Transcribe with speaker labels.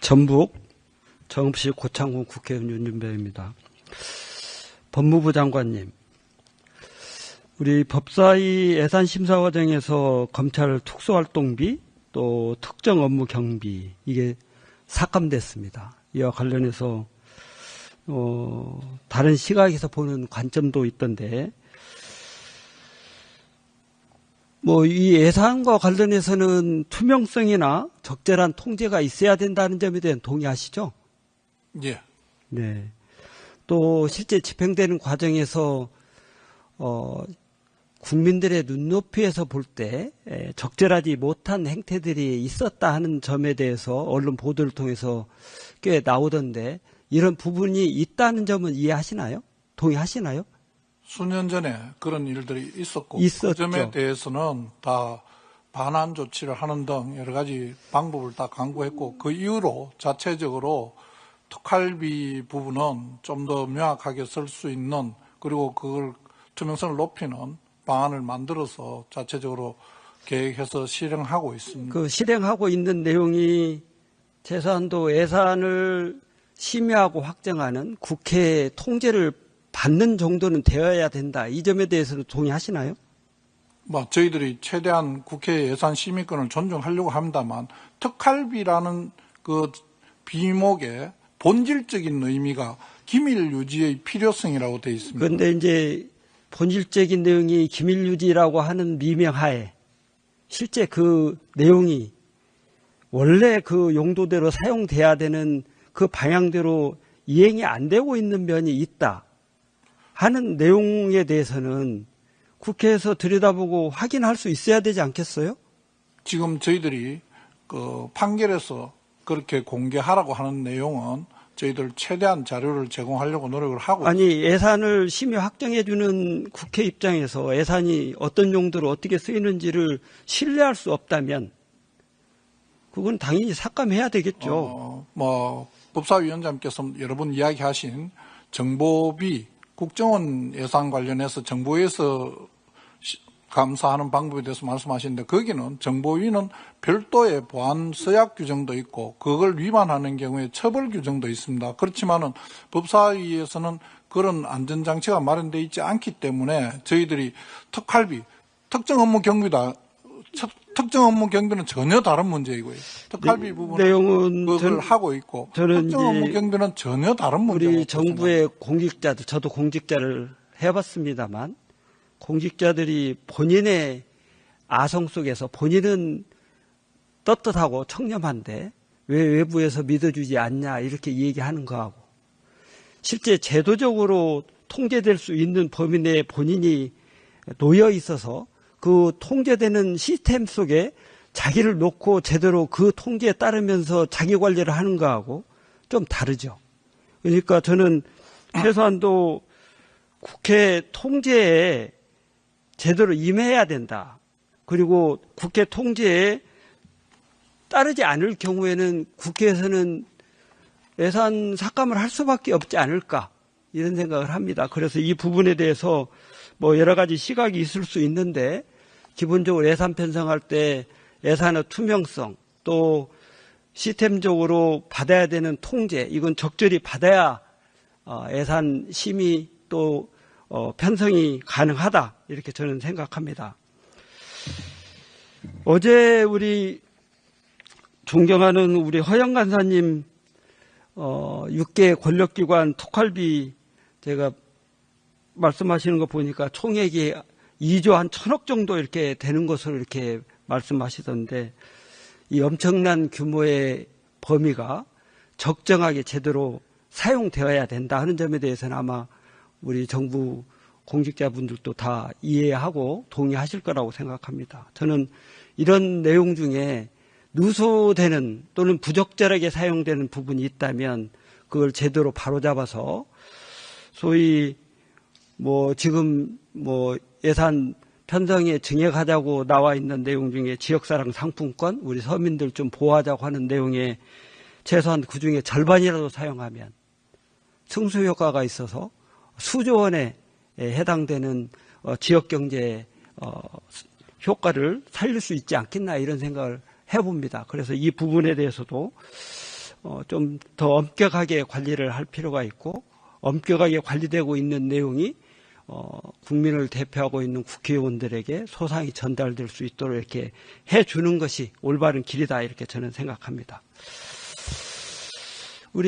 Speaker 1: 전북 정읍시 고창군 국회의원 윤준배입니다. 법무부 장관님, 우리 법사위 예산심사 과정에서 검찰 특수활동비 또 특정 업무 경비 이게 삭감됐습니다. 이와 관련해서 다른 시각에서 보는 관점도 있던데 이 예산과 관련해서는 투명성이나 적절한 통제가 있어야 된다는 점에 대한 동의하시죠?
Speaker 2: 예.
Speaker 1: 네. 또 실제 집행되는 과정에서 국민들의 눈높이에서 볼 때 적절하지 못한 행태들이 있었다 하는 점에 대해서 언론 보도를 통해서 꽤 나오던데 이런 부분이 있다는 점은 이해하시나요? 동의하시나요?
Speaker 2: 수년 전에 그런 일들이 있었고
Speaker 1: 있었죠.
Speaker 2: 그 점에 대해서는 다 반환 조치를 하는 등 여러 가지 방법을 다 강구했고 그 이후로 자체적으로 특활비 부분은 좀 더 명확하게 쓸 수 있는 그리고 그걸 투명성을 높이는 방안을 만들어서 자체적으로 계획해서 실행하고 있습니다.
Speaker 1: 그 실행하고 있는 내용이 최소한도 예산을 심의하고 확정하는 국회 통제를 받는 정도는 되어야 된다. 이 점에 대해서는 동의하시나요?
Speaker 2: 저희들이 최대한 국회 예산 심의권을 존중하려고 합니다만 특활비라는 그 비목의 본질적인 의미가 기밀 유지의 필요성이라고 되어 있습니다.
Speaker 1: 그런데 이제 본질적인 내용이 기밀 유지라고 하는 미명하에 실제 그 내용이 원래 그 용도대로 사용돼야 되는 그 방향대로 이행이 안 되고 있는 면이 있다 하는 내용에 대해서는 국회에서 들여다보고 확인할 수 있어야 되지 않겠어요?
Speaker 2: 지금 저희들이 그 판결에서 그렇게 공개하라고 하는 내용은 저희들 최대한 자료를 제공하려고 노력을 하고 있습니다.
Speaker 1: 아니 예산을 심의 확정해 주는 국회 입장에서 예산이 어떤 용도로 어떻게 쓰이는지를 신뢰할 수 없다면 그건 당연히 삭감해야 되겠죠.
Speaker 2: 법사위원장께서 여러 번 이야기하신 정보비 국정원 예산 관련해서 정보에서 감사하는 방법에 대해서 말씀하시는데 거기는 정보위는 별도의 보안 서약 규정도 있고 그걸 위반하는 경우에 처벌 규정도 있습니다. 그렇지만은 법사위에서는 그런 안전장치가 마련되어 있지 않기 때문에 저희들이 특활비, 특정 업무 경비는 전혀 다른 문제이고요. 특활비 부분은
Speaker 1: 내용은
Speaker 2: 그걸 하고 있고 특정 업무 경비는 전혀 다른 문제고
Speaker 1: 우리 정부의 공직자들, 저도 공직자를 해봤습니다만 공직자들이 본인의 아성 속에서 본인은 떳떳하고 청렴한데 왜 외부에서 믿어주지 않냐 이렇게 얘기하는 거하고 실제 제도적으로 통제될 수 있는 범위 내에 본인이 놓여 있어서 그 통제되는 시스템 속에 자기를 놓고 제대로 그 통제에 따르면서 자기 관리를 하는 거하고 좀 다르죠. 그러니까 저는 최소한도 국회 통제에 제대로 임해야 된다. 그리고 국회 통제에 따르지 않을 경우에는 국회에서는 예산 삭감을 할 수밖에 없지 않을까 이런 생각을 합니다. 그래서 이 부분에 대해서 여러 가지 시각이 있을 수 있는데 기본적으로 예산 편성할 때 예산의 투명성 또 시스템적으로 받아야 되는 통제 이건 적절히 받아야 예산 심의 또 편성이 가능하다 이렇게 저는 생각합니다. 어제 우리 존경하는 우리 허영 간사님 6개 권력기관 특활비 제가 말씀하시는 거 보니까 총액이 2조 한 1,000억 정도 이렇게 되는 것으로 이렇게 말씀하시던데 이 엄청난 규모의 범위가 적정하게 제대로 사용되어야 된다 하는 점에 대해서는 아마 우리 정부 공직자분들도 다 이해하고 동의하실 거라고 생각합니다. 저는 이런 내용 중에 누소되는 또는 부적절하게 사용되는 부분이 있다면 그걸 제대로 바로잡아서 소위 지금 예산 편성에 증액하자고 나와 있는 내용 중에 지역사랑 상품권 우리 서민들 좀 보호하자고 하는 내용에 최소한 그중에 절반이라도 사용하면 승수 효과가 있어서 수조 원에 해당되는 지역경제 효과를 살릴 수 있지 않겠나 이런 생각을 해봅니다. 그래서 이 부분에 대해서도 좀 더 엄격하게 관리를 할 필요가 있고, 엄격하게 관리되고 있는 내용이 국민을 대표하고 있는 국회의원들에게 소상히 전달될 수 있도록 이렇게 해주는 것이 올바른 길이다, 이렇게 저는 생각합니다.